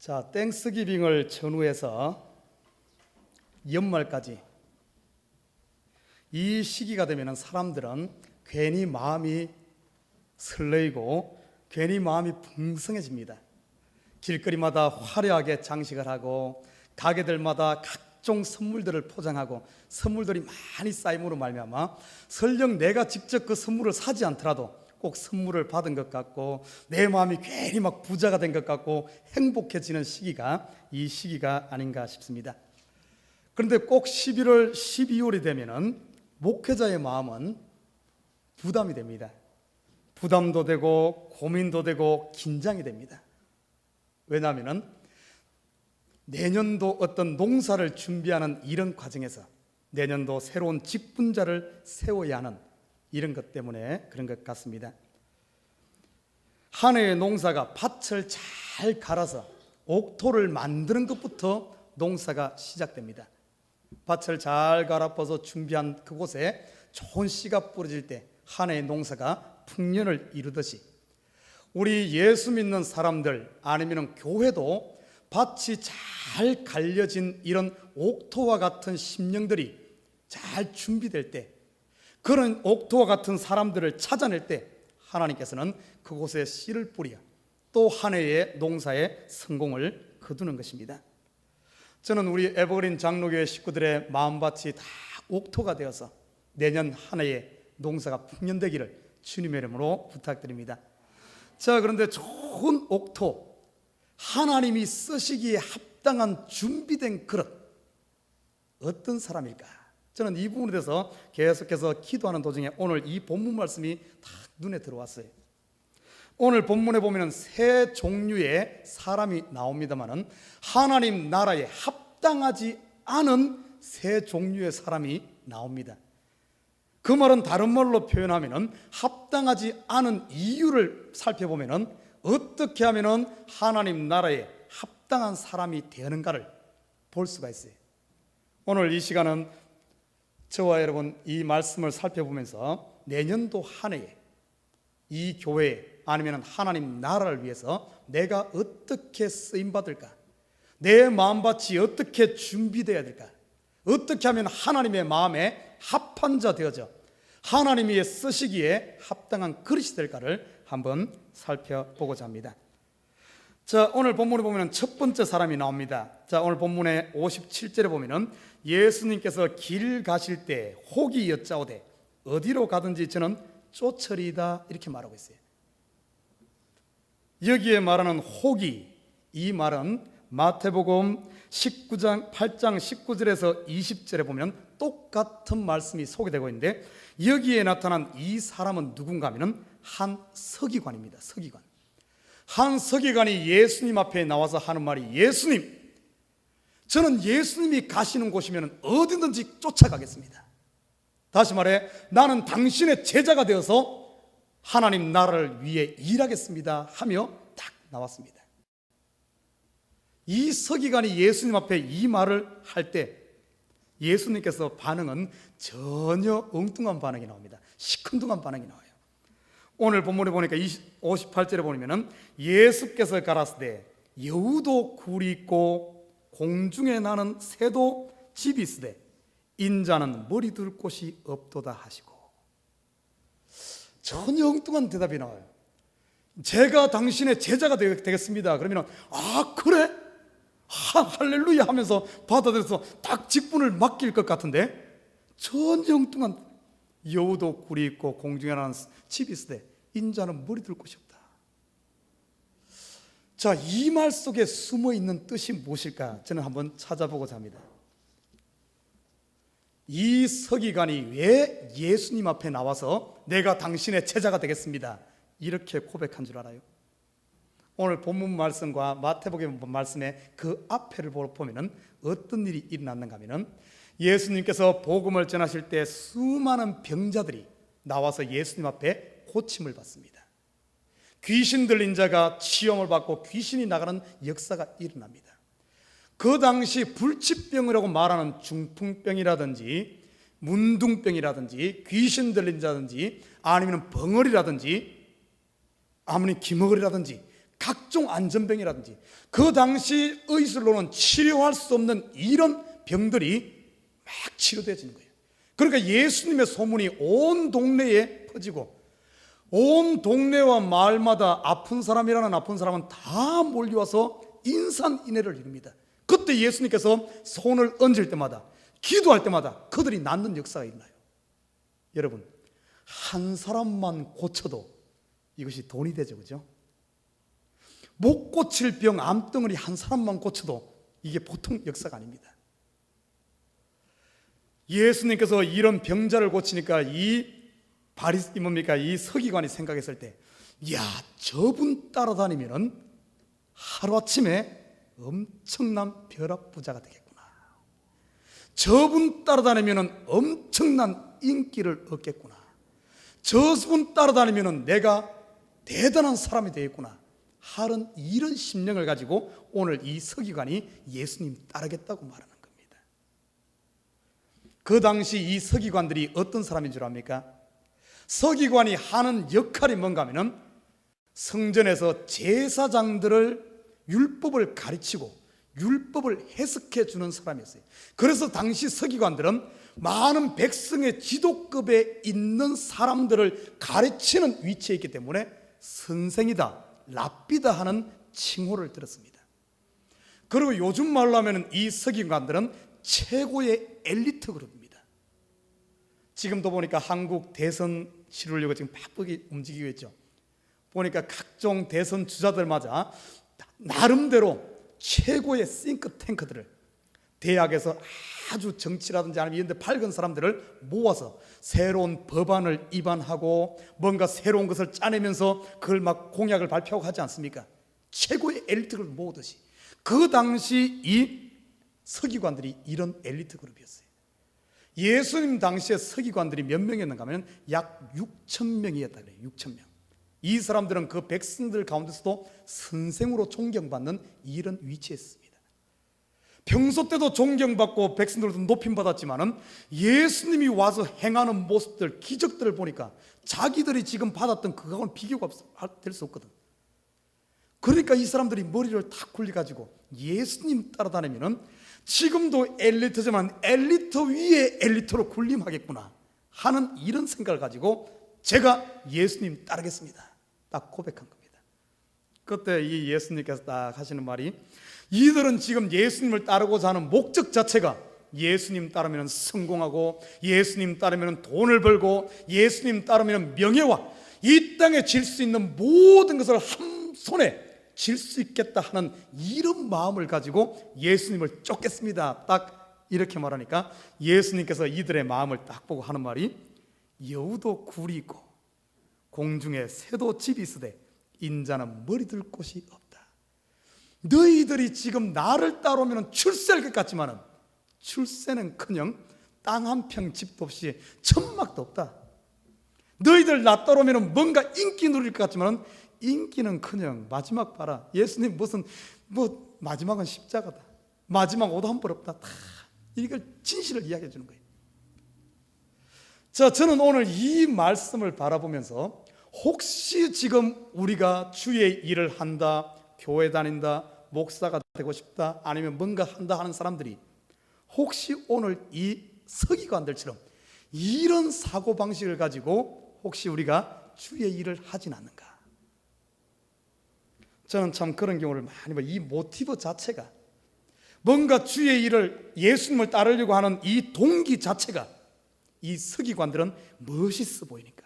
자, 땡스기빙을 전후해서 연말까지 이 시기가 되면 사람들은 괜히 마음이 설레이고 괜히 마음이 풍성해집니다. 길거리마다 화려하게 장식을 하고 가게들마다 각종 선물들을 포장하고 선물들이 많이 쌓임으로 말미암아 설령 내가 직접 그 선물을 사지 않더라도 꼭 선물을 받은 것 같고 내 마음이 괜히 막 부자가 된 것 같고 행복해지는 시기가 이 시기가 아닌가 싶습니다. 그런데 꼭 11월, 12월이 되면은 목회자의 마음은 부담이 됩니다. 부담도 되고 고민도 되고 긴장이 됩니다. 왜냐하면 내년도 어떤 농사를 준비하는 이런 과정에서 내년도 새로운 직분자를 세워야 하는 이런 것 때문에 그런 것 같습니다. 한 해의 농사가 밭을 잘 갈아서 옥토를 만드는 것부터 농사가 시작됩니다. 밭을 잘 갈아엎어서 준비한 그곳에 좋은 씨가 뿌려질 때 한 해의 농사가 풍년을 이루듯이 우리 예수 믿는 사람들 아니면 교회도 밭이 잘 갈려진 이런 옥토와 같은 심령들이 잘 준비될 때 그런 옥토와 같은 사람들을 찾아낼 때 하나님께서는 그곳에 씨를 뿌려 또 한 해의 농사의 성공을 거두는 것입니다. 저는 우리 에버그린 장로교회 식구들의 마음밭이 다 옥토가 되어서 내년 한 해의 농사가 풍년되기를 주님의 이름으로 부탁드립니다. 자, 그런데 좋은 옥토, 하나님이 쓰시기에 합당한 준비된 그릇, 어떤 사람일까? 저는 이 부분에 대해서 계속해서 기도하는 도중에 오늘 이 본문 말씀이 딱 눈에 들어왔어요. 오늘 본문에 보면 세 종류의 사람이 나옵니다만은 하나님 나라에 합당하지 않은 세 종류의 사람이 나옵니다. 그 말은 다른 말로 표현하면 합당하지 않은 이유를 살펴보면 어떻게 하면 하나님 나라에 합당한 사람이 되는가를 볼 수가 있어요. 오늘 이 시간은 저와 여러분 이 말씀을 살펴보면서 내년도 한 해에 이 교회 아니면 하나님 나라를 위해서 내가 어떻게 쓰임받을까? 내 마음밭이 어떻게 준비되어야 될까? 어떻게 하면 하나님의 마음에 합한 자 되어져 하나님이 쓰시기에 합당한 그릇이 될까를 한번 살펴보고자 합니다. 자, 오늘 본문에 보면 첫 번째 사람이 나옵니다. 자, 오늘 본문의 57절에 보면은 예수님께서 길 가실 때 혹이 여짜오되 어디로 가든지 저는 쫓으리이다 이렇게 말하고 있어요. 여기에 말하는 혹이, 이 말은 마태복음 8장 19절에서 20절에 보면 똑같은 말씀이 소개되고 있는데 여기에 나타난 이 사람은 누군가 하면 한 서기관입니다. 서기관. 한 서기관이 예수님 앞에 나와서 하는 말이 예수님, 저는 예수님이 가시는 곳이면 어디든지 쫓아가겠습니다. 다시 말해 나는 당신의 제자가 되어서 하나님 나라를 위해 일하겠습니다 하며 딱 나왔습니다. 이 서기관이 예수님 앞에 이 말을 할 때 예수님께서 반응은 전혀 엉뚱한 반응이 나옵니다. 시큰둥한 반응이 나와요. 오늘 본문에 보니까 58절에 보면 예수께서 가라사대 여우도 굴이 있고 공중에 나는 새도 집이 있으되 인자는 머리 둘 곳이 없도다 하시고 전혀 엉뚱한 대답이 나와요. 제가 당신의 제자가 되겠습니다. 그러면 아 그래? 할렐루야 하면서 받아들여서 딱 직분을 맡길 것 같은데 전혀 엉뚱한 여우도 굴이 있고 공중에 나는 집이 있으되 인자는 머리 둘 곳이 없다. 자, 이 말 속에 숨어있는 뜻이 무엇일까? 저는 한번 찾아보고자 합니다. 이 서기관이 왜 예수님 앞에 나와서 내가 당신의 제자가 되겠습니다 이렇게 고백한 줄 알아요? 오늘 본문 말씀과 마태복음 말씀의 그 앞에를 보면 어떤 일이 일어났는가 하면 예수님께서 복음을 전하실 때 수많은 병자들이 나와서 예수님 앞에 고침을 받습니다. 귀신 들린 자가 치유를 받고 귀신이 나가는 역사가 일어납니다. 그 당시 불치병이라고 말하는 중풍병이라든지 문둥병이라든지 귀신 들린 자든지 아니면 벙어리라든지 아니면 기머거리라든지 각종 안전병이라든지 그 당시 의술로는 치료할 수 없는 이런 병들이 막 치료되어지는 거예요. 그러니까 예수님의 소문이 온 동네에 퍼지고 온 동네와 마을마다 아픈 사람이라는 아픈 사람은 다 몰려와서 인산인해를 이룹니다. 그때 예수님께서 손을 얹을 때마다 기도할 때마다 그들이 낫는 역사가 있나요? 여러분, 한 사람만 고쳐도 이것이 돈이 되죠, 그죠? 못 고칠 병 암덩어리 한 사람만 고쳐도 이게 보통 역사가 아닙니다. 예수님께서 이런 병자를 고치니까 이 서기관이 생각했을 때, 야, 저분 따라다니면은 하루아침에 엄청난 벼락부자가 되겠구나. 저분 따라다니면은 엄청난 인기를 얻겠구나. 저분 따라다니면은 내가 대단한 사람이 되겠구나 하는 이런 심령을 가지고 오늘 이 서기관이 예수님 따르겠다고 말하는 겁니다. 그 당시 이 서기관들이 어떤 사람인 줄 압니까? 서기관이 하는 역할이 뭔가 하면은 성전에서 제사장들을 율법을 가르치고 율법을 해석해 주는 사람이었어요. 그래서 당시 서기관들은 많은 백성의 지도급에 있는 사람들을 가르치는 위치에 있기 때문에 선생이다, 랍비다 하는 칭호를 들었습니다. 그리고 요즘 말로 하면 이 서기관들은 최고의 엘리트 그룹입니다. 지금도 보니까 한국 대선 치르려고 지금 바쁘게 움직이고 있죠. 보니까 각종 대선 주자들마다 나름대로 최고의 싱크탱크들을 대학에서 아주 정치라든지 아니면 이런 데 밝은 사람들을 모아서 새로운 법안을 입안하고 뭔가 새로운 것을 짜내면서 그걸 막 공약을 발표하고 하지 않습니까? 최고의 엘리트를 모으듯이 그 당시 이 서기관들이 이런 엘리트 그룹이었어요. 예수님 당시에 서기관들이 몇 명이었는가 하면 약 6천 명이었다 그래요. 6천 명. 이 사람들은 그 백성들 가운데서도 선생으로 존경받는 이런 위치에 있습니다. 평소 때도 존경받고 백성들도 높임받았지만은 예수님이 와서 행하는 모습들, 기적들을 보니까 자기들이 지금 받았던 그거하고는 비교가 될 수 없거든. 그러니까 이 사람들이 머리를 탁 굴려가지고 예수님 따라다니면은 지금도 엘리트지만 엘리트 위에 엘리트로 군림하겠구나 하는 이런 생각을 가지고 제가 예수님 따르겠습니다 딱 고백한 겁니다. 그때 이 예수님께서 딱 하시는 말이, 이들은 지금 예수님을 따르고자 하는 목적 자체가 예수님 따르면 성공하고 예수님 따르면 돈을 벌고 예수님 따르면 명예와 이 땅에 질 수 있는 모든 것을 한 손에 질 수 있겠다 하는 이런 마음을 가지고 예수님을 쫓겠습니다 딱 이렇게 말하니까 예수님께서 이들의 마음을 딱 보고 하는 말이, 여우도 굴이 있고 공중에 새도 집이 있으되 인자는 머리 둘 곳이 없다. 너희들이 지금 나를 따라오면 출세할 것 같지만은 출세는커녕 땅 한 평 집도 없이 천막도 없다. 너희들 나 따라오면 뭔가 인기 누릴 것 같지만은 인기는커녕 마지막 봐라. 예수님 무슨 마지막은 십자가다. 마지막 옷 한 벌 없다. 다 이걸 진실을 이야기해 주는 거예요. 자, 저는 오늘 이 말씀을 바라보면서 혹시 지금 우리가 주의 일을 한다, 교회 다닌다, 목사가 되고 싶다, 아니면 뭔가 한다 하는 사람들이 혹시 오늘 이 서기관들처럼 이런 사고방식을 가지고 혹시 우리가 주의 일을 하진 않는가? 저는 참 그런 경우를 많이 봐요. 이 모티브 자체가 뭔가 주의 일을 예수님을 따르려고 하는 이 동기 자체가 이 서기관들은 멋있어 보이니까,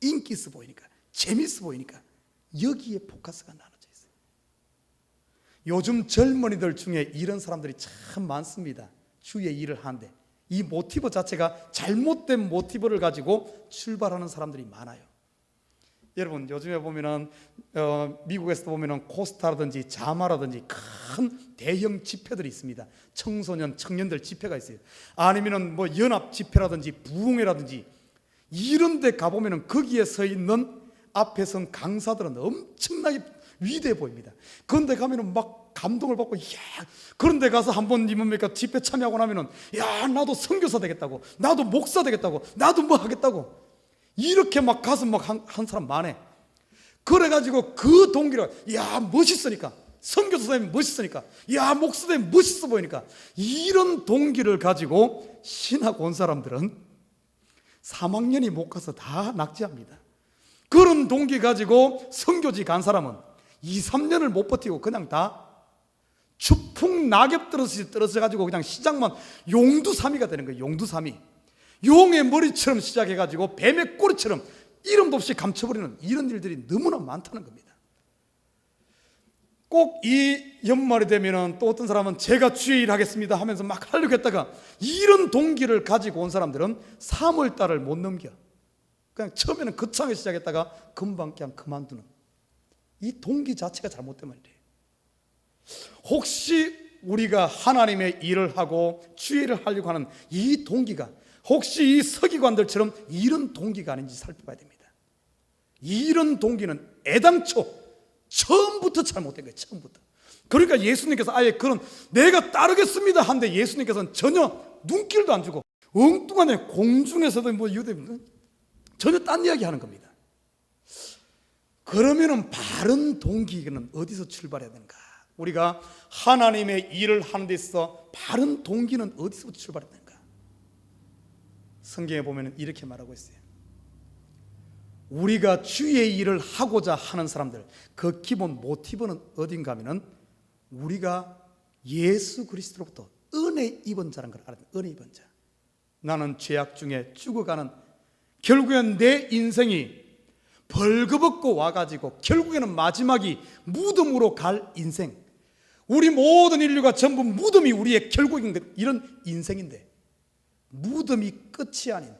인기 있어 보이니까, 재밌어 보이니까 여기에 포커스가 나눠져 있어요. 요즘 젊은이들 중에 이런 사람들이 참 많습니다. 주의 일을 하는데 이 모티브 자체가 잘못된 모티브를 가지고 출발하는 사람들이 많아요. 여러분, 요즘에 보면은 미국에서 보면은 코스타라든지 자마라든지 큰 대형 집회들이 있습니다. 청소년, 청년들 집회가 있어요. 아니면은 연합 집회라든지 부흥회라든지 이런 데 가보면은 거기에 서 있는 앞에 선 강사들은 엄청나게 위대해 보입니다. 그런데 가면은 막 감동을 받고, 야, 그런데 가서 한번 집회 참여하고 나면은, 야, 나도 선교사 되겠다고, 나도 목사 되겠다고, 나도 뭐 하겠다고, 이렇게 막 가서 막 한 사람 많아. 그래가지고 그 동기를, 야 멋있으니까, 선교사 선생님 멋있으니까, 야 목사 선생님 멋있어 보이니까, 이런 동기를 가지고 신학 온 사람들은 3학년이 못 가서 다 낙제합니다. 그런 동기 가지고 선교지 간 사람은 2, 3년을 못 버티고 그냥 다 추풍 낙엽 떨어져가지고 그냥 시작만 용두사미가 되는 거예요. 용두사미. 용의 머리처럼 시작해가지고 뱀의 꼬리처럼 이름도 없이 감춰버리는 이런 일들이 너무나 많다는 겁니다. 꼭 이 연말이 되면은 또 어떤 사람은 제가 주의 일 하겠습니다 하면서 막 하려고 했다가, 이런 동기를 가지고 온 사람들은 3월 달을 못 넘겨. 그냥 처음에는 거창하게 시작했다가 금방 그냥 그만두는, 이 동기 자체가 잘못된 말이에요. 혹시 우리가 하나님의 일을 하고 주의 일을 하려고 하는 이 동기가 혹시 이 서기관들처럼 이런 동기가 아닌지 살펴봐야 됩니다. 이런 동기는 애당초 처음부터 잘못된 거예요. 처음부터. 그러니까 예수님께서 아예 그런 내가 따르겠습니다 한데 예수님께서는 전혀 눈길도 안 주고 엉뚱한 공중에서도 뭐 유대 전혀 딴 이야기 하는 겁니다. 그러면은 바른 동기는 어디서 출발해야 되는가? 우리가 하나님의 일을 하는 데 있어 바른 동기는 어디서 출발해야 되는가? 성경에 보면 이렇게 말하고 있어요. 우리가 주의 일을 하고자 하는 사람들, 그 기본 모티브는 어딘가 하면은 우리가 예수 그리스도로부터 은혜 입은 자라는 걸 알아야 돼요. 은혜 입은 자. 나는 죄악 중에 죽어가는, 결국엔 내 인생이 벌거벗고 와가지고 결국에는 마지막이 무덤으로 갈 인생, 우리 모든 인류가 전부 무덤이 우리의 결국인 것, 이런 인생인데 무덤이 끝이 아닌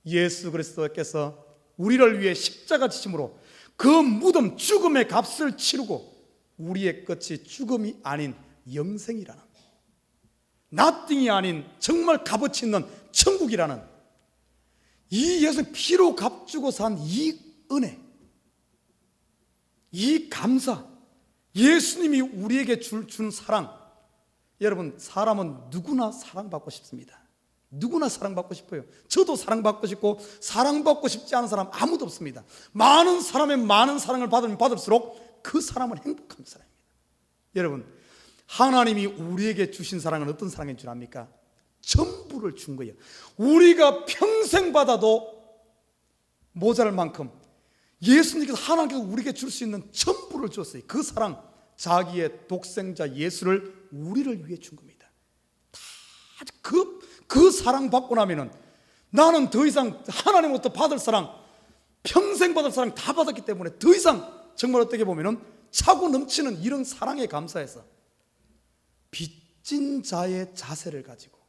예수 그리스도께서 우리를 위해 십자가 지심으로 그 무덤 죽음의 값을 치르고 우리의 끝이 죽음이 아닌 영생이라는, 나띵이 아닌 정말 값어치 있는 천국이라는, 이 예수 피로 값주고 산 이 은혜, 이 감사, 예수님이 우리에게 준 사랑. 여러분, 사람은 누구나 사랑받고 싶습니다. 누구나 사랑받고 싶어요. 저도 사랑받고 싶고, 사랑받고 싶지 않은 사람 아무도 없습니다. 많은 사람의 많은 사랑을 받으면 받을수록 그 사람은 행복한 사람입니다. 여러분, 하나님이 우리에게 주신 사랑은 어떤 사랑인 줄 압니까? 전부를 준 거예요. 우리가 평생 받아도 모자랄 만큼 예수님께서, 하나님께서 우리에게 줄 수 있는 전부를 줬어요. 그 사랑, 자기의 독생자 예수를 우리를 위해 준 겁니다. 다 그 사랑 받고 나면은 나는 더 이상 하나님으로부터 받을 사랑, 평생 받을 사랑 다 받았기 때문에 더 이상 정말 어떻게 보면은 차고 넘치는 이런 사랑에 감사해서 빚진 자의 자세를 가지고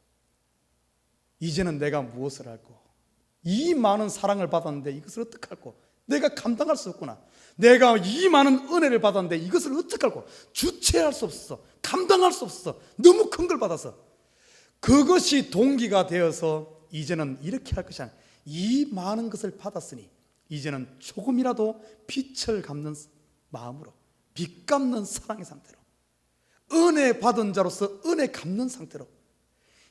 이제는 내가 무엇을 할꼬, 이 많은 사랑을 받았는데 이것을 어떡할꼬, 내가 감당할 수 없구나, 내가 이 많은 은혜를 받았는데 이것을 어떡할꼬, 주체할 수 없어, 감당할 수 없어, 너무 큰 걸 받아서 그것이 동기가 되어서 이제는 이렇게 할 것이 아니라, 이 많은 것을 받았으니 이제는 조금이라도 빚을 갚는 마음으로, 빚 갚는 사랑의 상태로, 은혜 받은 자로서 은혜 갚는 상태로,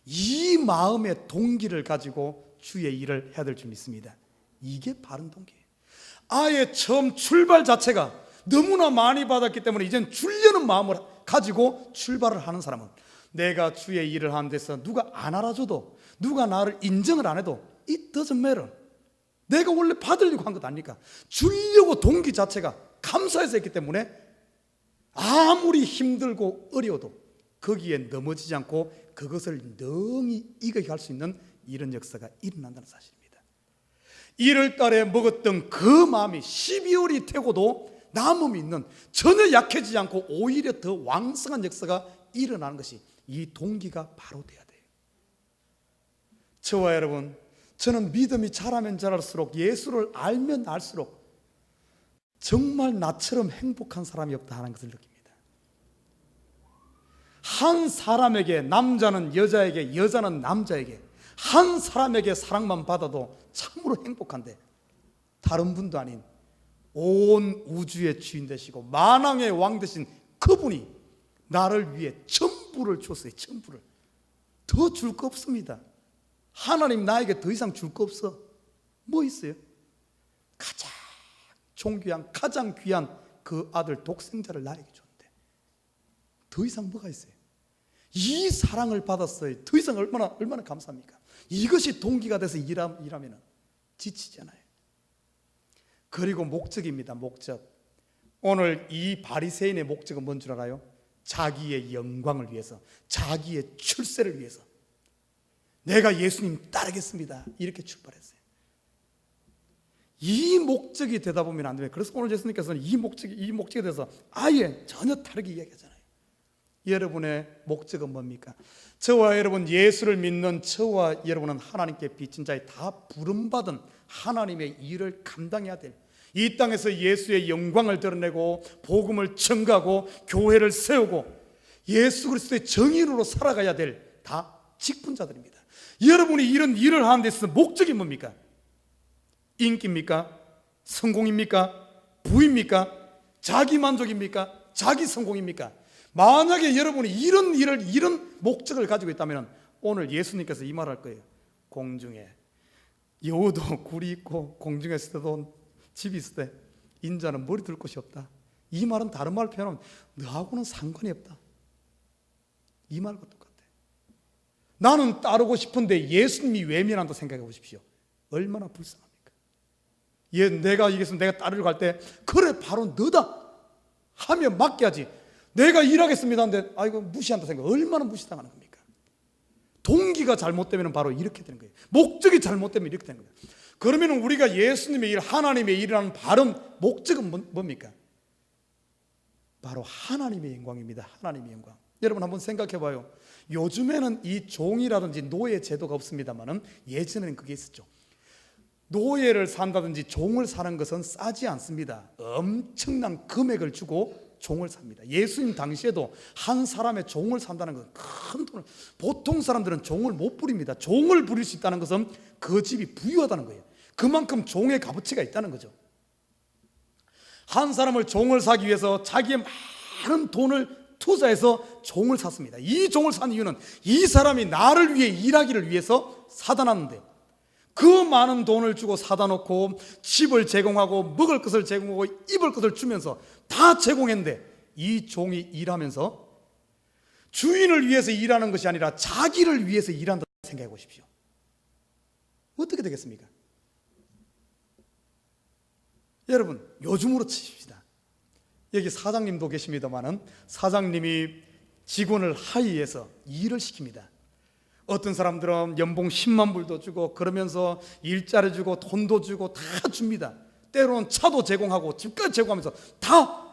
이 마음의 동기를 가지고 주의 일을 해야 될 줄 믿습니다. 이게 바른 동기예요. 아예 처음 출발 자체가 너무나 많이 받았기 때문에 이젠 주려는 마음을 가지고 출발을 하는 사람은, 내가 주의 일을 하는 데서 누가 안 알아줘도, 누가 나를 인정을 안 해도 it doesn't matter. 내가 원래 받으려고 한 것 아닙니까? 주려고 동기 자체가 감사해서 했기 때문에 아무리 힘들고 어려워도 거기에 넘어지지 않고 그것을 능히 이겨갈 수 있는 이런 역사가 일어난다는 사실입니다. 1월 달에 먹었던 그 마음이 12월이 되고도 남음이 있는, 전혀 약해지지 않고 오히려 더 왕성한 역사가 일어나는 것이 이 동기가 바로 돼야 돼요. 저와 여러분, 저는 믿음이 자라면 자랄수록, 예수를 알면 알수록 정말 나처럼 행복한 사람이 없다 하는 것을 느낍니다. 한 사람에게, 남자는 여자에게, 여자는 남자에게 한 사람에게 사랑만 받아도 참으로 행복한데, 다른 분도 아닌 온 우주의 주인 되시고 만왕의 왕 되신 그분이 나를 위해 전부를 줬어요. 전부를. 더 줄 거 없습니다. 하나님 나에게 더 이상 줄 거 없어. 뭐 있어요? 가장 존귀한 가장 귀한 그 아들 독생자를 나에게 줬는데 더 이상 뭐가 있어요? 이 사랑을 받았어요. 더 이상 얼마나 감사합니까? 이것이 동기가 돼서 일하면 지치잖아요. 그리고 목적입니다. 목적. 오늘 이 바리새인의 목적은 뭔 줄 알아요? 자기의 영광을 위해서, 자기의 출세를 위해서 내가 예수님 따르겠습니다 이렇게 출발했어요. 이 목적이 되다 보면 안 돼요. 그래서 오늘 예수님께서는 이 목적에 대해서 아예 전혀 다르게 이야기하잖아요. 여러분의 목적은 뭡니까? 저와 여러분, 예수를 믿는 저와 여러분은 하나님께 빚진 자에 다 부름받은 하나님의 일을 감당해야 될, 이 땅에서 예수의 영광을 드러내고 복음을 전가하고 교회를 세우고 예수 그리스도의 정인으로 살아가야 될 다 직분자들입니다. 여러분이 이런 일을 하는 데 있어서 목적이 뭡니까? 인기입니까? 성공입니까? 부입니까? 자기 만족입니까? 자기 성공입니까? 만약에 여러분이 이런 목적을 가지고 있다면 오늘 예수님께서 이 말할 거예요. 공중에 여우도 굴이 있고 공중에 있을 때도 집이 있을 때 인자는 머리 둘 곳이 없다. 이 말은 다른 말로 표현하면 너하고는 상관이 없다. 이 말과 똑같아. 나는 따르고 싶은데 예수님이 외면한다 생각해 보십시오. 얼마나 불쌍합니까? 내가 이겠으면 내가 따르려고 할 때 그래 바로 너다 하면 맡겨야지. 내가 일하겠습니다 하는데 아이고 무시한다 생각, 얼마나 무시당하는 겁니까? 동기가 잘못되면 바로 이렇게 되는 거예요. 목적이 잘못되면 이렇게 되는 거예요. 그러면 우리가 예수님의 일, 하나님의 일이라는 바른 목적은 뭡니까? 바로 하나님의 영광입니다. 하나님의 영광. 여러분 한번 생각해 봐요. 요즘에는 이 종이라든지 노예 제도가 없습니다만은 예전에는 그게 있었죠. 노예를 산다든지 종을 사는 것은 싸지 않습니다. 엄청난 금액을 주고 종을 삽니다. 예수님 당시에도 한 사람의 종을 산다는 것은 큰 돈을, 보통 사람들은 종을 못 부립니다. 종을 부릴 수 있다는 것은 그 집이 부유하다는 거예요. 그만큼 종의 값어치가 있다는 거죠. 한 사람을 종을 사기 위해서 자기의 많은 돈을 투자해서 종을 샀습니다. 이 종을 산 이유는 이 사람이 나를 위해 일하기를 위해서 사다 놨는데 그 많은 돈을 주고 사다 놓고 집을 제공하고 먹을 것을 제공하고 입을 것을 주면서 다 제공했는데 이 종이 일하면서 주인을 위해서 일하는 것이 아니라 자기를 위해서 일한다 생각해 보십시오. 어떻게 되겠습니까? 여러분 요즘으로 치십시다. 여기 사장님도 계십니다만은 사장님이 직원을 하이해서 일을 시킵니다. 어떤 사람들은 연봉 10만 불도 주고 그러면서 일자리 주고 돈도 주고 다 줍니다. 때로는 차도 제공하고 집까지 제공하면서 다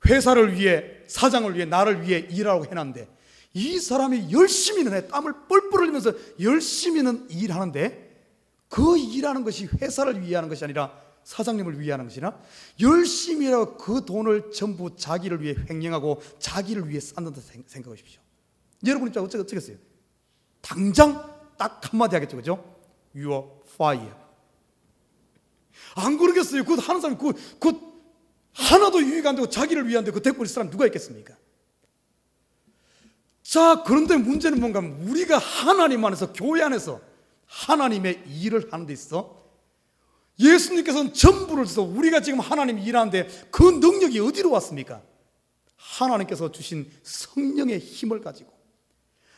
회사를 위해, 사장을 위해, 나를 위해 일하라고 해놨는데 이 사람이 열심히는 해, 땀을 뻘뻘 흘리면서 열심히는 일하는데 그 일하는 것이 회사를 위해 하는 것이 아니라 사장님을 위해 하는 것이나 열심히 일하고 그 돈을 전부 자기를 위해 횡령하고 자기를 위해 쌓는다 생각하십시오. 여러분이 어쩌겠어요? 당장 딱 한마디 하겠죠, 그죠? You are fire. 안 그러겠어요? 그거 하는 사람이 그 하나도 유익 안 되고 자기를 위한데 그 데리고 있을 사람 누가 있겠습니까? 자, 그런데 문제는 뭔가 우리가 하나님 안에서, 교회 안에서 하나님의 일을 하는 데 있어 예수님께서는 전부를 줘서 우리가 지금 하나님 일하는데 그 능력이 어디로 왔습니까? 하나님께서 주신 성령의 힘을 가지고,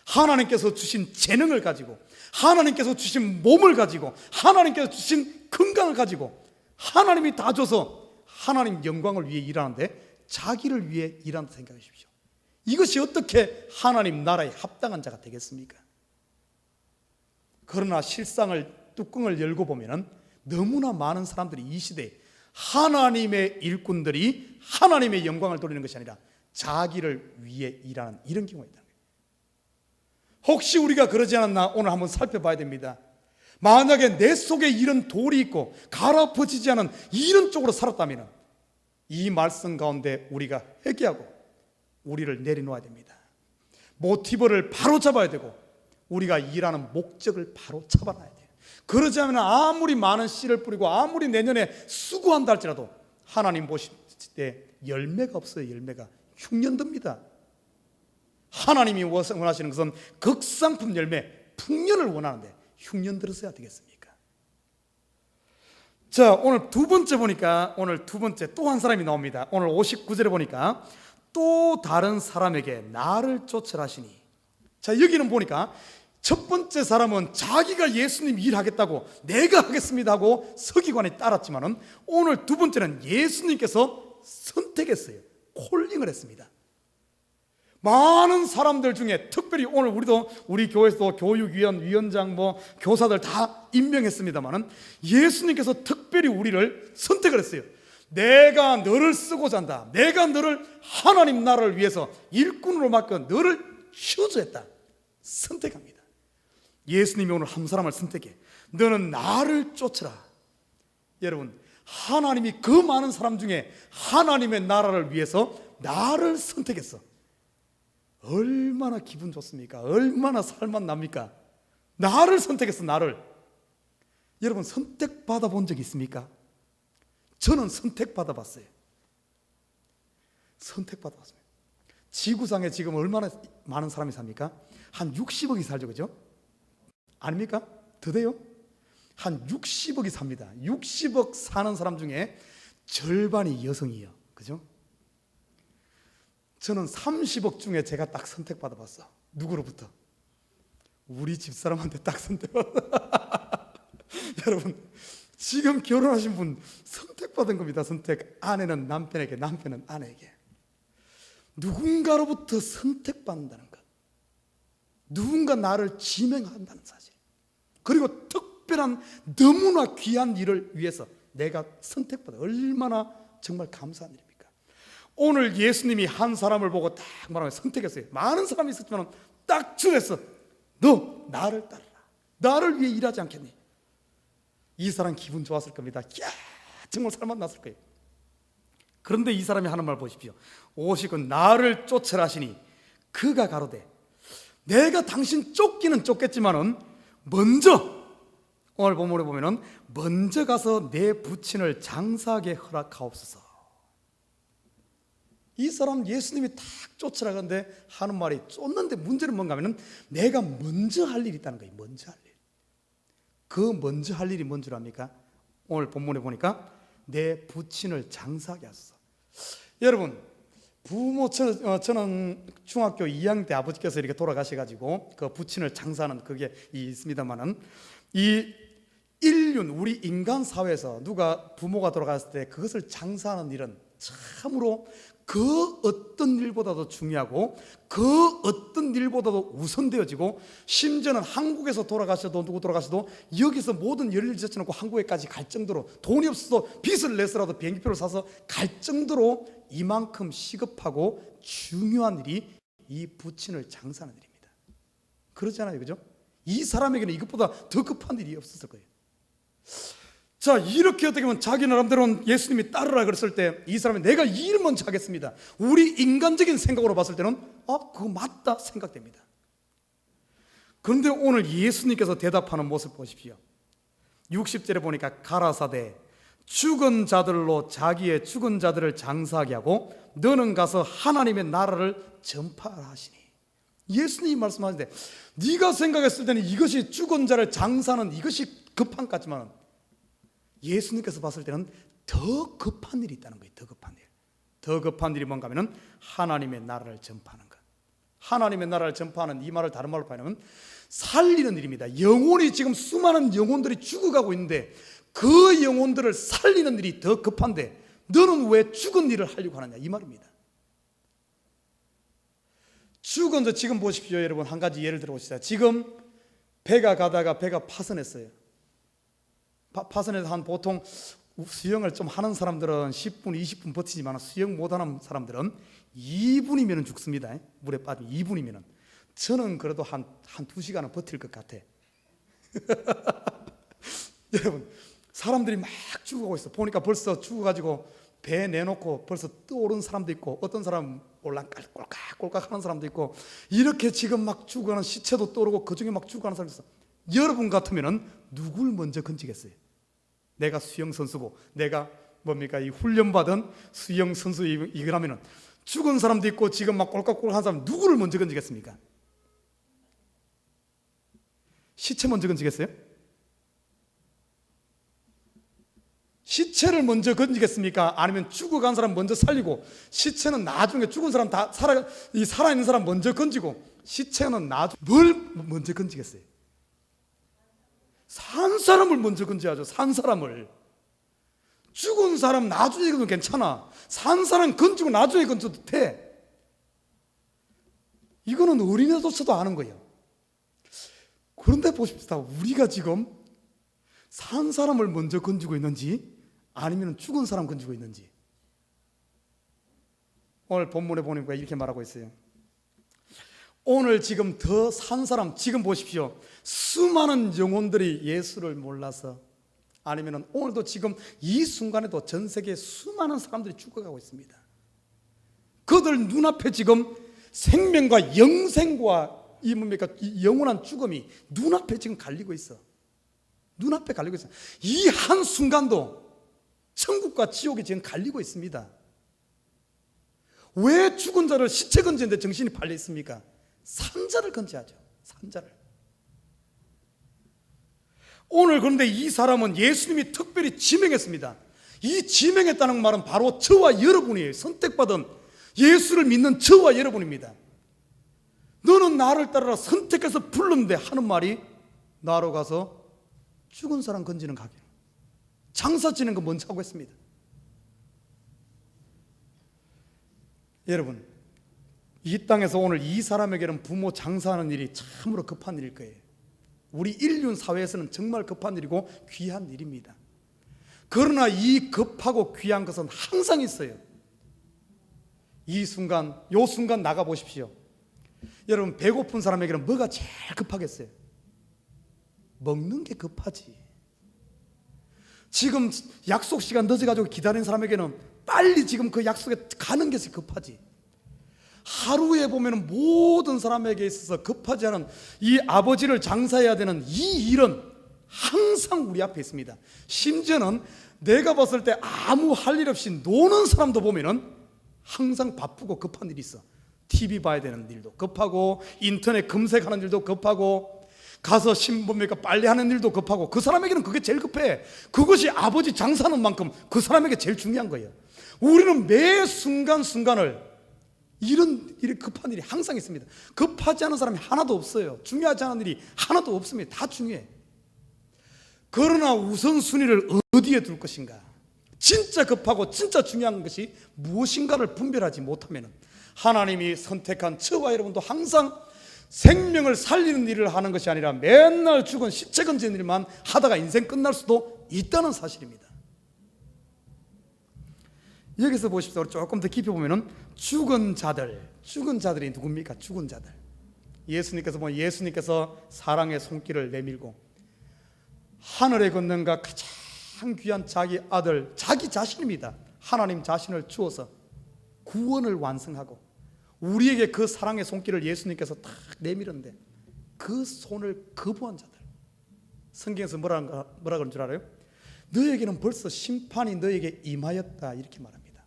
하나님께서 주신 재능을 가지고, 하나님께서 주신 몸을 가지고, 하나님께서 주신 건강을 가지고 하나님이 다 줘서 하나님 영광을 위해 일하는데 자기를 위해 일한다 생각하십시오. 이것이 어떻게 하나님 나라에 합당한 자가 되겠습니까? 그러나 실상을 뚜껑을 열고 보면은 너무나 많은 사람들이 이 시대에 하나님의 일꾼들이 하나님의 영광을 돌리는 것이 아니라 자기를 위해 일하는 이런 경우가 있다는 거예요. 혹시 우리가 그러지 않았나 오늘 한번 살펴봐야 됩니다. 만약에 내 속에 이런 돌이 있고 갈아엎어지지 않은 이런 쪽으로 살았다면 이 말씀 가운데 우리가 회개하고 우리를 내려놓아야 됩니다. 모티브를 바로 잡아야 되고 우리가 일하는 목적을 바로 잡아놔야 돼요. 그러지 않으면 아무리 많은 씨를 뿌리고 아무리 내년에 수고한다 할지라도 하나님 보실 때 열매가 없어요. 열매가 흉년듭니다. 하나님이 원하시는 것은 극상품 열매, 풍년을 원하는데 흉년 들었어야 되겠습니까? 자, 오늘 두 번째 보니까 오늘 두 번째 또 한 사람이 나옵니다. 오늘 59절에 보니까 또 다른 사람에게 나를 쫓으라 하시니. 자, 여기는 보니까 첫 번째 사람은 자기가 예수님 일하겠다고 내가 하겠습니다 하고 서기관이 따랐지만은 오늘 두 번째는 예수님께서 선택했어요. 콜링을 했습니다. 많은 사람들 중에 특별히 오늘 우리 교회에서도 교육위원, 위원장, 교사들 다 임명했습니다만은 예수님께서 특별히 우리를 선택을 했어요. 내가 너를 쓰고자 한다. 내가 너를 하나님 나라를 위해서 일꾼으로 맡겨 너를 휴조했다. 선택합니다. 예수님이 오늘 한 사람을 선택해. 너는 나를 쫓으라. 여러분, 하나님이 그 많은 사람 중에 하나님의 나라를 위해서 나를 선택했어. 얼마나 기분 좋습니까? 얼마나 살맛 납니까? 나를 선택했어. 나를. 여러분, 선택받아 본 적 있습니까? 저는 선택받아 봤어요. 선택받아 봤어요. 지구상에 지금 얼마나 많은 사람이 삽니까? 한 60억이 살죠, 그죠? 아닙니까? 더 돼요? 한 60억이 삽니다. 60억 사는 사람 중에 절반이 여성이에요, 그죠? 저는 30억 중에 제가 딱 선택받아 봤어. 누구로부터? 우리 집사람한테 딱 선택받아. 여러분, 지금 결혼하신 분 선택받은 겁니다. 선택. 아내는 남편에게, 남편은 아내에게. 누군가로부터 선택받는다는 것, 누군가 나를 지명한다는 사실, 그리고 특별한 너무나 귀한 일을 위해서 내가 선택받아. 얼마나 정말 감사한 일입니다. 오늘 예수님이 한 사람을 보고 딱 말하면 선택했어요. 많은 사람이 있었지만 딱 정했어. 너 나를 따르라. 나를 위해 일하지 않겠니? 이 사람 기분 좋았을 겁니다. 이야, 정말 살맛 났을 거예요. 그런데 이 사람이 하는 말 보십시오. 오시고 나를 쫓으라 하시니 그가 가로되 내가 당신 쫓기는 쫓겠지만은 먼저, 오늘 본문에 보면은 먼저 가서 내 부친을 장사하게 허락하옵소서. 이 사람 예수님이 딱 쫓으라 그러는데 하는 말이, 쫓는데 문제는 뭔가 하면은 내가 먼저 할 일이 있다는 거예요. 먼저 할 일. 그 먼저 할 일이 뭔 줄 압니까? 오늘 본문에 보니까 내 부친을 장사하게 하소서. 여러분, 저는 중학교 2학년 때 아버지께서 이렇게 돌아가셔가지고 그 부친을 장사하는 그게 있습니다만은, 이 인륜, 우리 인간 사회에서 누가 부모가 돌아갔을 때 그것을 장사하는 일은 참으로 그 어떤 일보다도 중요하고 그 어떤 일보다도 우선되어지고, 심지어는 한국에서 돌아가셔도, 누구 돌아가셔도 여기서 모든 열일 제쳐놓고 한국에까지 갈 정도로, 돈이 없어도 빚을 내서라도 비행기표를 사서 갈 정도로 이만큼 시급하고 중요한 일이 이 부친을 장사하는 일입니다. 그렇지 않아요, 그죠? 이 사람에게는 이것보다 더 급한 일이 없었을 거예요. 자, 이렇게 어떻게 보면 자기 나름대로는 예수님이 따르라 그랬을 때 이 사람이 내가 이 일 먼저 하겠습니다. 우리 인간적인 생각으로 봤을 때는 그거 맞다 생각됩니다. 그런데 오늘 예수님께서 대답하는 모습 보십시오. 60절에 보니까 가라사대 죽은 자들로 자기의 죽은 자들을 장사하게 하고 너는 가서 하나님의 나라를 전파하라 하시니. 예수님이 말씀하시는데 네가 생각했을 때는 이것이 죽은 자를 장사하는 이것이 급한 것 같지만 예수님께서 봤을 때는 더 급한 일이 있다는 거예요. 더 급한 일. 더 급한 일이 뭔가 하면은 하나님의 나라를 전파하는 것. 하나님의 나라를 전파하는 이 말을 다른 말로 표현하면 살리는 일입니다. 영혼이 지금 수많은 영혼들이 죽어가고 있는데 그 영혼들을 살리는 일이 더 급한데 너는 왜 죽은 일을 하려고 하느냐, 이 말입니다. 죽은 자, 지금 보십시오. 여러분, 한 가지 예를 들어봅시다. 지금 배가 가다가 배가 파손했어요. 파손해서 한 보통 수영을 좀 하는 사람들은 10분, 20분 버티지만 수영 못하는 사람들은 2분이면 죽습니다. 물에 빠지면 2분이면. 저는 그래도 한 2시간은 버틸 것 같아. 여러분, 사람들이 막 죽어가고 있어. 보니까 벌써 죽어가지고 배 내놓고 벌써 떠오른 사람도 있고, 어떤 사람은 꼴깍꼴깍 하는 사람도 있고, 이렇게 지금 막 죽어가는 시체도 떠오르고 그중에 막 죽어가는 사람도 있어. 여러분 같으면은 누굴 먼저 건지겠어요? 내가 수영 선수고 내가 이 훈련받은 수영 선수 이거라면은 죽은 사람도 있고 지금 막 꼴깍꼴깍 한 사람, 누구를 먼저 건지겠습니까? 시체 먼저 건지겠어요? 시체를 먼저 건지겠습니까? 아니면 죽어간 사람 먼저 살리고, 시체는 나중에 죽은 사람 다 살아있는 사람 먼저 건지고, 시체는 나중에 뭘 먼저 건지겠어요? 산 사람을 먼저 건져야죠. 산 사람을. 죽은 사람 나중에 건져도 괜찮아. 산 사람 건지고 나중에 건져도 돼. 이거는 어린애조차도 아는 거예요. 그런데 보십시다. 우리가 지금 산 사람을 먼저 건지고 있는지 아니면 죽은 사람 건지고 있는지. 오늘 본문에 보니까 이렇게 말하고 있어요. 오늘 지금 더 산 사람, 지금 보십시오. 수많은 영혼들이 예수를 몰라서, 아니면 오늘도 지금 이 순간에도 전 세계에 수많은 사람들이 죽어가고 있습니다. 그들 눈앞에 지금 생명과 영생과 이 뭡니까? 이 영원한 죽음이 눈앞에 지금 갈리고 있어. 눈앞에 갈리고 있어. 이 한 순간도 천국과 지옥이 지금 갈리고 있습니다. 왜 죽은 자를 시체 건지는데 정신이 팔려 있습니까? 산자를 건져야죠. 산자를. 오늘 그런데 이 사람은 예수님이 특별히 지명했습니다. 이 지명했다는 말은 바로 저와 여러분이에요. 선택받은 예수를 믿는 저와 여러분입니다. 너는 나를 따르라 선택해서 불렀는데 하는 말이, 나로 가서 죽은 사람 건지는 가게, 장사 지는 거 먼저 하고 있습니다. 여러분, 이 땅에서 오늘 이 사람에게는 부모 장사하는 일이 참으로 급한 일일 거예요. 우리 인류 사회에서는 정말 급한 일이고 귀한 일입니다. 그러나 이 급하고 귀한 것은 항상 있어요. 이 순간, 요 순간 나가 보십시오. 여러분, 배고픈 사람에게는 뭐가 제일 급하겠어요? 먹는 게 급하지. 지금 약속 시간 늦어가지고 기다리는 사람에게는 빨리 지금 그 약속에 가는 것이 급하지. 하루에 보면 모든 사람에게 있어서 급하지 않은 이 아버지를 장사해야 되는 이 일은 항상 우리 앞에 있습니다. 심지어는 내가 봤을 때 아무 할 일 없이 노는 사람도 보면은 항상 바쁘고 급한 일이 있어. TV 봐야 되는 일도 급하고, 인터넷 검색하는 일도 급하고, 가서 신부니까 빨래하는 일도 급하고. 그 사람에게는 그게 제일 급해. 그것이 아버지 장사하는 만큼 그 사람에게 제일 중요한 거예요. 우리는 매 순간순간을 이런 일이 급한 일이 항상 있습니다. 급하지 않은 사람이 하나도 없어요. 중요하지 않은 일이 하나도 없습니다. 다 중요해. 그러나 우선순위를 어디에 둘 것인가? 진짜 급하고 진짜 중요한 것이 무엇인가를 분별하지 못하면 하나님이 선택한 저와 여러분도 항상 생명을 살리는 일을 하는 것이 아니라 맨날 죽은 시체 건지는 일만 하다가 인생 끝날 수도 있다는 사실입니다. 여기서 보십시오. 조금 더 깊이 보면은 죽은 자들이 누굽니까? 죽은 자들. 예수님께서 사랑의 손길을 내밀고 하늘에 걷는가 가장 귀한 자기 아들, 자기 자신입니다. 하나님 자신을 주어서 구원을 완성하고 우리에게 그 사랑의 손길을 예수님께서 딱 내밀었는데 그 손을 거부한 자들, 성경에서 뭐라 그런 줄 알아요? 너에게는 벌써 심판이 너에게 임하였다, 이렇게 말합니다.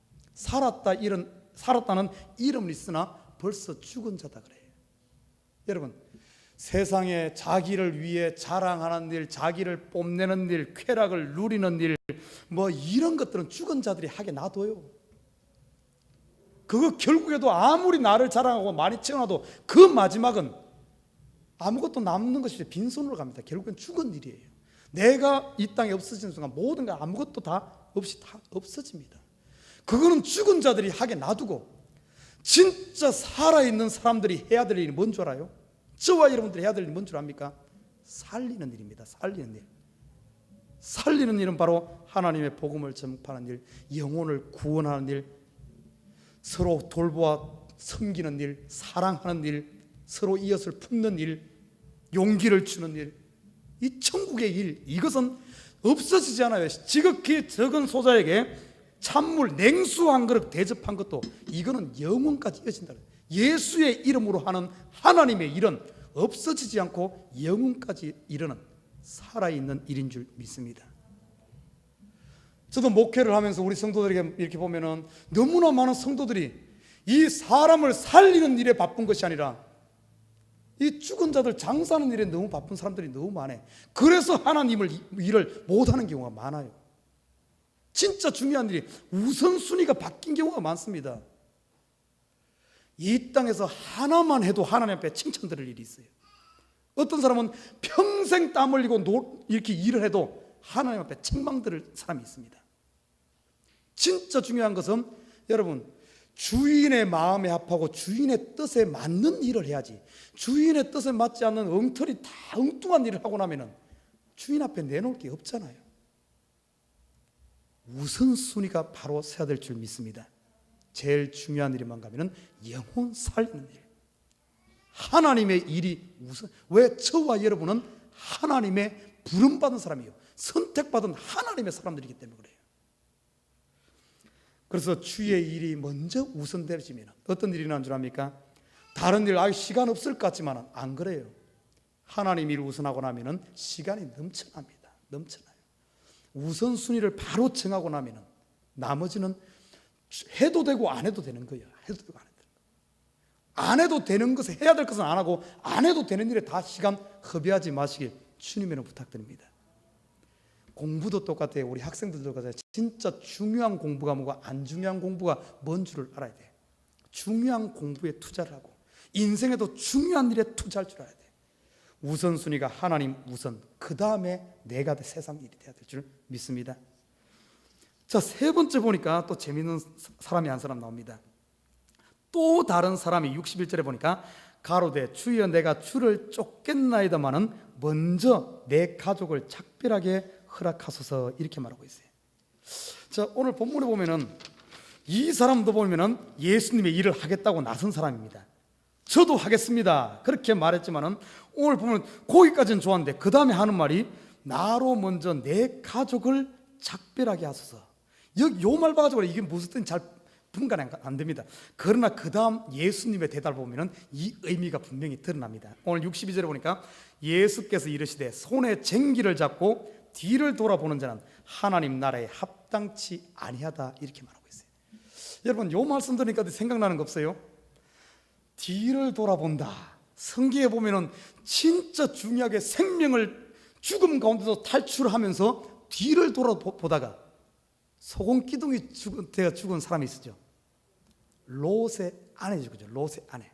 살았다는 이름은 있으나 벌써 죽은 자다 그래요. 여러분, 세상에 자기를 위해 자랑하는 일, 자기를 뽐내는 일, 쾌락을 누리는 일, 뭐 이런 것들은 죽은 자들이 하게 놔둬요. 그거 결국에도 아무리 나를 자랑하고 많이 채워놔도 그 마지막은 아무것도 남는 것이 빈손으로 갑니다. 결국엔 죽은 일이에요. 내가 이 땅에 없어지는 순간 모든 게 아무것도 다 없이 다 없어집니다. 그거는 죽은 자들이 하게 놔두고 진짜 살아있는 사람들이 해야 될 일이 뭔 줄 알아요? 저와 여러분들이 해야 될 일이 뭔 줄 압니까? 살리는 일입니다. 살리는 일. 살리는 일은 바로 하나님의 복음을 전파하는 일, 영혼을 구원하는 일, 서로 돌보아 섬기는 일, 사랑하는 일, 서로 이웃을 품는 일, 용기를 주는 일, 이 천국의 일, 이것은 없어지지 않아요. 지극히 적은 소자에게 찬물 냉수 한 그릇 대접한 것도 이거는 영원까지 이어진다. 예수의 이름으로 하는 하나님의 일은 없어지지 않고 영원까지 이르는 살아있는 일인 줄 믿습니다. 저도 목회를 하면서 우리 성도들에게 이렇게 보면은 너무나 많은 성도들이 이 사람을 살리는 일에 바쁜 것이 아니라 이 죽은 자들 장사하는 일에 너무 바쁜 사람들이 너무 많아요. 그래서 하나님을 일을 못하는 경우가 많아요. 진짜 중요한 일이 우선순위가 바뀐 경우가 많습니다. 이 땅에서 하나만 해도 하나님 앞에 칭찬 들을 일이 있어요. 어떤 사람은 평생 땀 흘리고 이렇게 일을 해도 하나님 앞에 책망 들을 사람이 있습니다. 진짜 중요한 것은 여러분, 주인의 마음에 합하고 주인의 뜻에 맞는 일을 해야지, 주인의 뜻에 맞지 않는 엉터리 다 엉뚱한 일을 하고 나면 주인 앞에 내놓을 게 없잖아요. 우선순위가 바로 서야 될 줄 믿습니다. 제일 중요한 일이 뭔가 하면 영혼 살리는 일, 하나님의 일이 우선. 왜? 저와 여러분은 하나님의 부름받은 사람이에요. 선택받은 하나님의 사람들이기 때문에 그래요. 그래서 주의 일이 먼저 우선되어지면 어떤 일이 나는 줄 압니까? 다른 일 시간 없을 것 같지만 안 그래요. 하나님 일을 우선하고 나면 시간이 넘쳐납니다. 넘쳐나요. 우선순위를 바로 정하고 나면 나머지는 해도 되고 안 해도 되는 거예요. 해도 되고 안 해도 되는 거예요. 안 해도 되는 것을 해야 될 것은 안 하고, 안 해도 되는 일에 다 시간 허비하지 마시길 주님에는 부탁드립니다. 공부도 똑같아요. 우리 학생들도 똑같아요. 진짜 중요한 공부가 뭐고 안 중요한 공부가 뭔 줄을 알아야 돼요. 중요한 공부에 투자를 하고 인생에도 중요한 일에 투자할 줄 알아야 돼요. 우선순위가 하나님 우선, 그 다음에 내가 세상 일이 돼야 될 줄 믿습니다. 자, 세 번째 보니까 또 재미있는 사람이 한 사람 나옵니다. 또 다른 사람이 61절에 보니까 가로되 주여 내가 주를 쫓겠나이다마는 먼저 내 가족을 작별하게 허락하소서, 이렇게 말하고 있어요. 자, 오늘 본문에 보면은 이 사람도 보면은 예수님의 일을 하겠다고 나선 사람입니다. 저도 하겠습니다 그렇게 말했지만은 오늘 보면 거기까지는 좋았는데 그 다음에 하는 말이 나로 먼저 내 가족을 작별하게 하소서. 요 말 봐가지고 이게 무슨 뜻인지 잘 분간이 안 됩니다. 그러나 그 다음 예수님의 대답을 보면은 이 의미가 분명히 드러납니다. 오늘 62절에 보니까 예수께서 이르시되 손에 쟁기를 잡고 뒤를 돌아보는 자는 하나님 나라에 합당치 아니하다, 이렇게 말하고 있어요. 여러분, 요 말씀 들으니까 생각나는 거 없어요? 뒤를 돌아본다. 성경에 보면은 진짜 중요하게 생명을 죽음 가운데서 탈출하면서 뒤를 돌아보다가 소금 기둥이 죽은 사람이 있었죠. 롯의 아내죠, 그죠? 롯의 아내.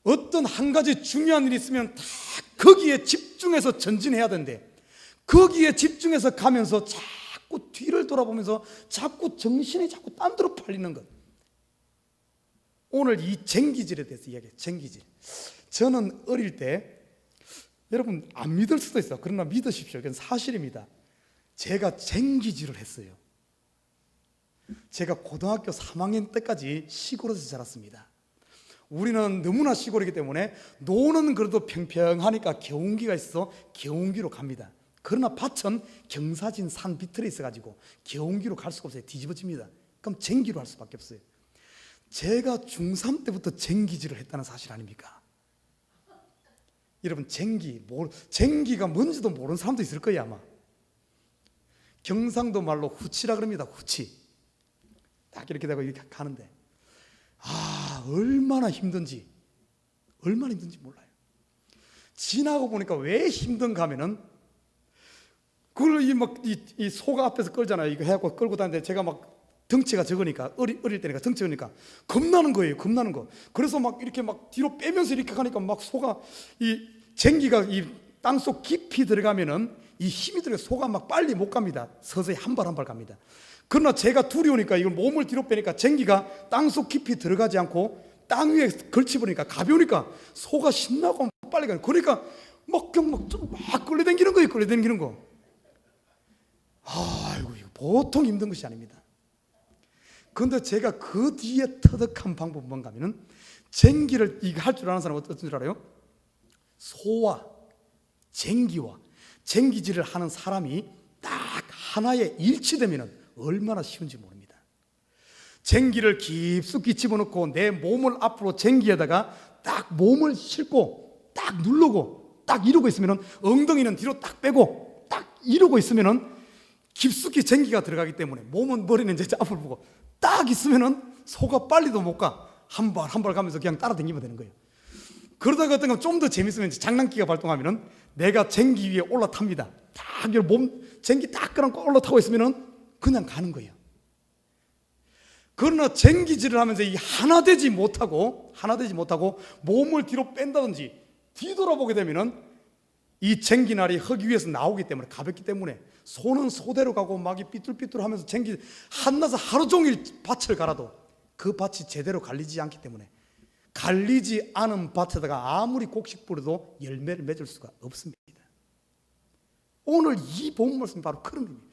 어떤 한 가지 중요한 일이 있으면 다 거기에 집중해서 전진해야 되는데 거기에 집중해서 가면서 자꾸 뒤를 돌아보면서 자꾸 정신이 자꾸 딴 데로 팔리는 것. 오늘 이 쟁기질에 대해서 이야기해요. 쟁기질. 저는 어릴 때, 여러분 안 믿을 수도 있어요. 그러나 믿으십시오. 이건 사실입니다. 제가 쟁기질을 했어요. 제가 고등학교 3학년 때까지 시골에서 자랐습니다. 우리는 너무나 시골이기 때문에 노는 그래도 평평하니까 경운기가 있어서 경운기로 갑니다. 그러나 밭은 경사진 산 비틀에 있어가지고 경운기로 갈 수가 없어요. 뒤집어집니다. 그럼 쟁기로 할 수밖에 없어요. 제가 중3 때부터 쟁기질을 했다는 사실 아닙니까? 여러분, 쟁기가 뭔지도 모르는 사람도 있을 거예요 아마. 경상도 말로 후치라 그럽니다. 후치. 딱 이렇게 되고 이렇게 가는데 얼마나 힘든지 몰라요. 지나고 보니까 왜 힘든가 하면은 그걸 이 소가 앞에서 끌잖아요. 이거 해갖고 끌고 다니는데 제가 막 덩치가 적으니까 어릴 때니까 덩치 적으니까 겁나는 거예요. 겁나는 거. 그래서 막 이렇게 막 뒤로 빼면서 이렇게 가니까 막 소가 이 쟁기가 이 땅속 깊이 들어가면은 이 힘이 들어가 소가 막 빨리 못 갑니다. 서서히 한 발 한 발 갑니다. 그러나 제가 두려우니까 이걸 몸을 뒤로 빼니까 쟁기가 땅속 깊이 들어가지 않고 땅 위에 걸치버리니까 가벼우니까 소가 신나고 빨리 가요. 그러니까 막 끌려다니는 거예요. 끌려다니는 거. 아이고, 이거 보통 힘든 것이 아닙니다. 그런데 제가 그 뒤에 터득한 방법은 뭔가 하면은 쟁기를 이거 할 줄 아는 사람은 어떤 줄 알아요? 소와 쟁기와 쟁기질을 하는 사람이 딱 하나에 일치되면 얼마나 쉬운지 모릅니다. 쟁기를 깊숙이 집어넣고 내 몸을 앞으로 쟁기에다가 딱 몸을 싣고 딱 누르고 딱 이러고 있으면 엉덩이는 뒤로 딱 빼고 딱 이러고 있으면 깊숙이 쟁기가 들어가기 때문에 몸은 머리는 이제 앞을 보고 딱 있으면 소가 빨리도 못 가. 한 발 한 발 가면서 그냥 따라다니면 되는 거예요. 그러다가 어떤 건 좀 더 재밌으면 장난기가 발동하면은 내가 쟁기 위에 올라탑니다. 딱 몸 쟁기 딱 끌어안고 올라타고 있으면은 그냥 가는 거예요. 그러나 쟁기질을 하면서 이 하나 되지 못하고 몸을 뒤로 뺀다든지 뒤돌아보게 되면은 이 쟁기날이 흙 위에서 나오기 때문에, 가볍기 때문에 소는 소대로 가고 막이 삐뚤삐뚤하면서 쟁기 한나서 하루 종일 밭을 갈아도 그 밭이 제대로 갈리지 않기 때문에, 갈리지 않은 밭에다가 아무리 곡식 뿌려도 열매를 맺을 수가 없습니다. 오늘 이 복음 말씀이 바로 그런 겁니다.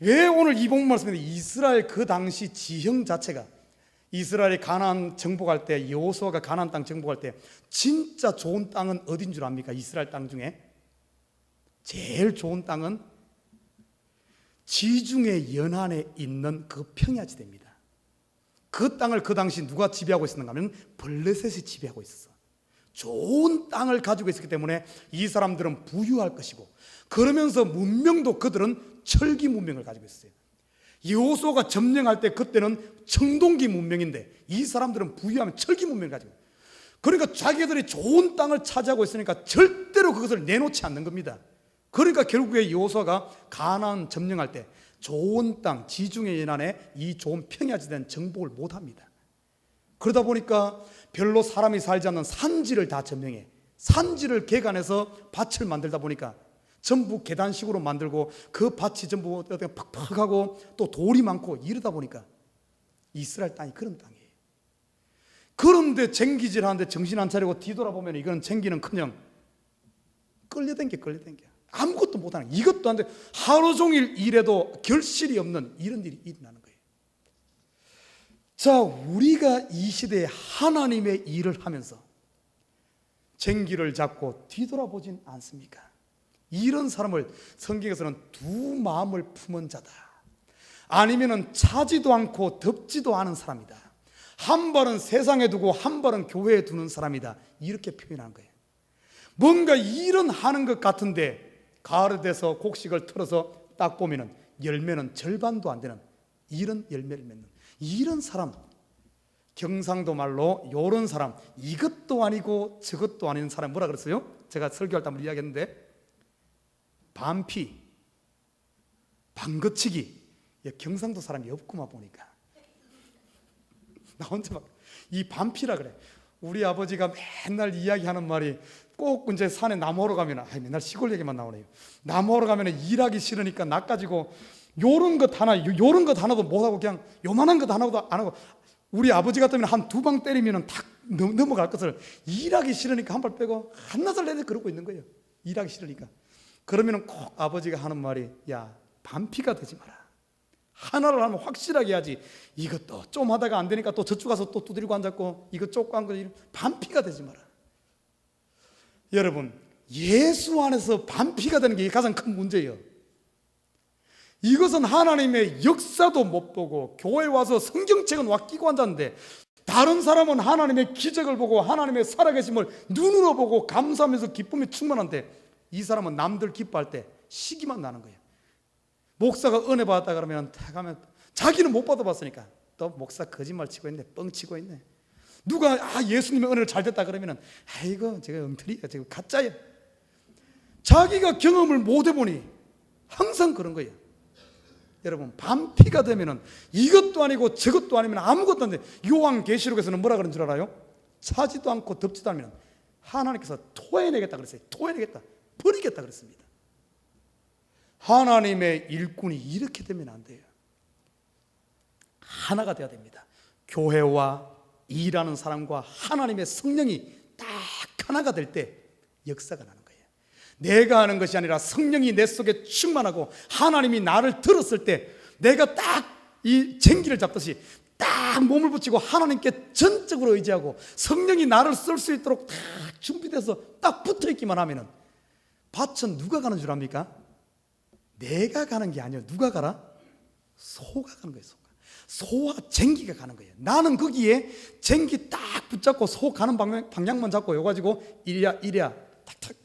왜 오늘 이 복음 말씀인데, 이스라엘 그 당시 지형 자체가, 이스라엘이 가나안 정복할 때, 여호수아가 가나안 땅 정복할 때 진짜 좋은 땅은 어딘 줄 압니까? 이스라엘 땅 중에 제일 좋은 땅은 지중해 연안에 있는 그 평야지대입니다. 그 땅을 그 당시 누가 지배하고 있었는가 하면 블레셋이 지배하고 있었어. 좋은 땅을 가지고 있었기 때문에 이 사람들은 부유할 것이고, 그러면서 문명도 그들은 철기 문명을 가지고 있었어요. 여호수아가 점령할 때 그때는 청동기 문명인데 이 사람들은 부유하면 철기 문명을 가지고 있어요. 그러니까 자기들이 좋은 땅을 차지하고 있으니까 절대로 그것을 내놓지 않는 겁니다. 그러니까 결국에 여호수아가 가나안 점령할 때 좋은 땅, 지중해 연안에 이 좋은 평야지대는 정복을 못합니다. 그러다 보니까 별로 사람이 살지 않는 산지를 다 점령해, 산지를 개간해서 밭을 만들다 보니까 전부 계단식으로 만들고 그 밭이 전부 팍팍하고 또 돌이 많고 이러다 보니까 이스라엘 땅이 그런 땅이에요. 그런데 쟁기질 하는데 정신 안 차리고 뒤돌아보면 이건 쟁기는 그냥 끌려댕겨 아무것도 못하는, 이것도 안 돼. 하루 종일 일해도 결실이 없는 이런 일이 일어나는 거예요. 자, 우리가 이 시대에 하나님의 일을 하면서 쟁기를 잡고 뒤돌아보진 않습니까? 이런 사람을 성경에서는 두 마음을 품은 자다, 아니면은 차지도 않고 덥지도 않은 사람이다, 한 발은 세상에 두고 한 발은 교회에 두는 사람이다, 이렇게 표현한 거예요. 뭔가 일은 하는 것 같은데 가을에 돼서 곡식을 털어서 딱 보면은 열매는 절반도 안 되는 이런 열매를 맺는 이런 사람, 경상도 말로 요런 사람, 이것도 아니고 저것도 아닌 사람, 뭐라 그랬어요? 제가 설교할 때 한번 이야기했는데, 반피, 방거치기. 경상도 사람이 없구만 보니까. 나 혼자 막 이 반피라 그래. 우리 아버지가 맨날 이야기하는 말이, 꼭 이제 산에 나무하러 가면, 맨날 시골 얘기만 나오네요. 나무하러 가면 일하기 싫으니까 나 가지고 요런 것 하나도 못하고 그냥 요만한 것 하나도 안 하고, 우리 아버지 같으면 한 두 방 때리면 탁 넘어갈 것을 일하기 싫으니까 한 발 빼고 한나절 내내 그러고 있는 거예요. 일하기 싫으니까. 그러면 꼭 아버지가 하는 말이, 야, 반피가 되지 마라. 하나를 하면 확실하게 해야지. 이것도 좀 하다가 안 되니까 또 저쪽 가서 또 두드리고 앉았고, 이거 쫓고 한 거, 반피가 되지 마라. 여러분, 예수 안에서 반피가 되는 게 가장 큰 문제예요. 이것은 하나님의 역사도 못 보고 교회 와서 성경책은 와 끼고 앉았는데, 다른 사람은 하나님의 기적을 보고 하나님의 살아계심을 눈으로 보고 감사하면서 기쁨이 충만한데, 이 사람은 남들 기뻐할 때 시기만 나는 거예요. 목사가 은혜 받았다 그러면 자기는 못 받아봤으니까 또 목사 거짓말 치고 있네, 뻥치고 있네. 누가 예수님의 은혜를 잘 됐다 그러면 아이고 제가 엉터리야, 제가 가짜야. 자기가 경험을 못 해보니 항상 그런 거예요. 여러분, 반피가 되면은 이것도 아니고 저것도 아니면 아무것도 안 돼. 요한계시록에서는 뭐라 그런 줄 알아요? 차지도 않고 덥지도 않으면 하나님께서 토해내겠다 그랬어요. 토해내겠다, 버리겠다 그랬습니다. 하나님의 일꾼이 이렇게 되면 안 돼요. 하나가 돼야 됩니다. 교회와 일하는 사람과 하나님의 성령이 딱 하나가 될 때 역사가 나는 거예요. 내가 하는 것이 아니라 성령이 내 속에 충만하고 하나님이 나를 들었을 때 내가 딱 이 쟁기를 잡듯이 딱 몸을 붙이고 하나님께 전적으로 의지하고 성령이 나를 쓸 수 있도록 딱 준비돼서 딱 붙어있기만 하면은 밭은 누가 가는 줄 압니까? 내가 가는 게 아니에요. 누가 가라? 소가 가는 거예요. 소와 쟁기가 가는 거예요. 나는 거기에 쟁기 딱 붙잡고 소 가는 방향만 잡고 요 가지고 이리야 탁탁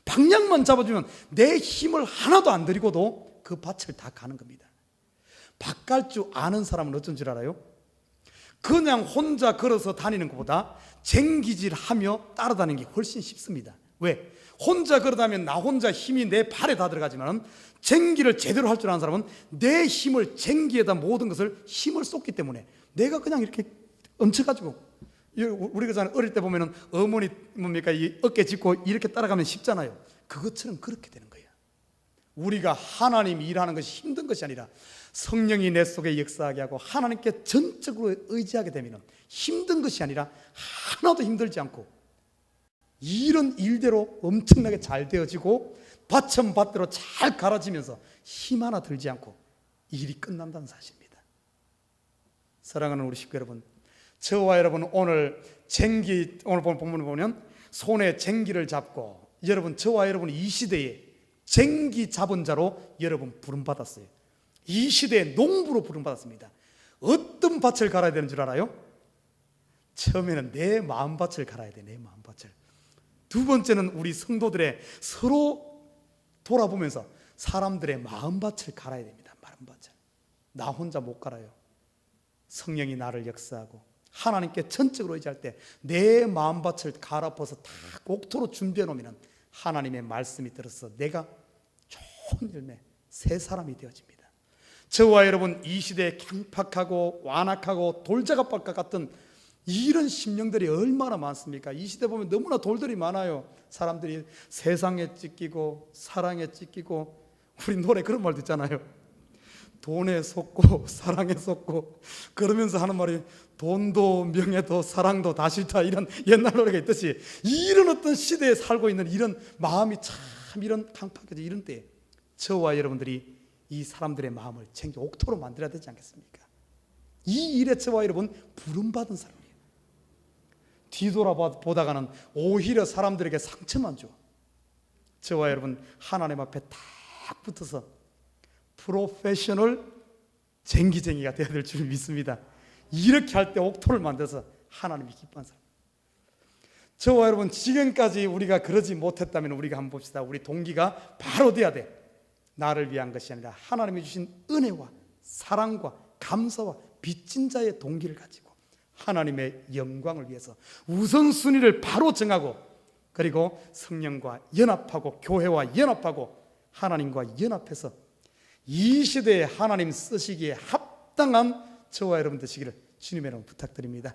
방향만 잡아주면 내 힘을 하나도 안 들이고도 그 밭을 다 가는 겁니다. 밭 갈 줄 아는 사람은 어쩐 줄 알아요? 그냥 혼자 걸어서 다니는 것보다 쟁기질하며 따라다니는 게 훨씬 쉽습니다. 왜? 혼자 그러다면 나 혼자 힘이 내 발에 다 들어가지만 쟁기를 제대로 할 줄 아는 사람은 내 힘을 쟁기에다 모든 것을 힘을 쏟기 때문에 내가 그냥 이렇게 얹혀가지고, 우리 그잖아요. 어릴 때 보면은 어머니 뭡니까 이 어깨 짚고 이렇게 따라가면 쉽잖아요. 그것처럼 그렇게 되는 거예요. 우리가 하나님 일하는 것이 힘든 것이 아니라 성령이 내 속에 역사하게 하고 하나님께 전적으로 의지하게 되면 힘든 것이 아니라 하나도 힘들지 않고 이런 일대로 엄청나게 잘 되어지고 받침받대로 잘 갈아지면서 힘 하나 들지 않고 일이 끝난다는 사실입니다. 사랑하는 우리 식구 여러분, 저와 여러분 오늘 오늘 본문을 보면 손에 쟁기를 잡고, 여러분 저와 여러분 이 시대에 쟁기 잡은 자로 여러분 부름받았어요. 이 시대에 농부로 부름받았습니다. 어떤 밭을 갈아야 되는 줄 알아요? 처음에는 내 마음밭을 갈아야 돼. 내 마음밭을. 두 번째는 우리 성도들의 서로 돌아보면서 사람들의 마음밭을 갈아야 됩니다. 마음밭을. 나 혼자 못 갈아요. 성령이 나를 역사하고 하나님께 전적으로 의지할 때 내 마음밭을 갈아엎어서 다 옥토로 준비해 놓으면 하나님의 말씀이 들어서 내가 좋은 열매, 새 사람이 되어집니다. 저와 여러분 이 시대에 강팍하고 완악하고 돌자갑밭과 같은 이런 심령들이 얼마나 많습니까? 이 시대 보면 너무나 돌들이 많아요. 사람들이 세상에 찢기고 사랑에 찢기고, 우리 노래 그런 말도 있잖아요. 돈에 속고 사랑에 속고, 그러면서 하는 말이 돈도 명예도 사랑도 다 싫다, 이런 옛날 노래가 있듯이 이런 어떤 시대에 살고 있는 이런 마음이 참 이런 강팍해져 이런 때에 저와 여러분들이 이 사람들의 마음을 챙겨 옥토로 만들어야 되지 않겠습니까? 이 일에 저와 여러분 부름받은 사람이에요. 뒤돌아보다가는 오히려 사람들에게 상처만 줘. 저와 여러분 하나님 앞에 딱 붙어서 프로페셔널 쟁기쟁이가 되어야 될 줄 믿습니다. 이렇게 할 때 옥토를 만들어서 하나님이 기뻐하는 사람. 저와 여러분 지금까지 우리가 그러지 못했다면 우리가 한번 봅시다. 우리 동기가 바로 돼야 돼. 나를 위한 것이 아니라 하나님이 주신 은혜와 사랑과 감사와 빚진 자의 동기를 가지고 하나님의 영광을 위해서 우선순위를 바로 정하고, 그리고 성령과 연합하고 교회와 연합하고 하나님과 연합해서 이 시대에 하나님 쓰시기에 합당한 저와 여러분 되시기를 주님의 이름으로 부탁드립니다.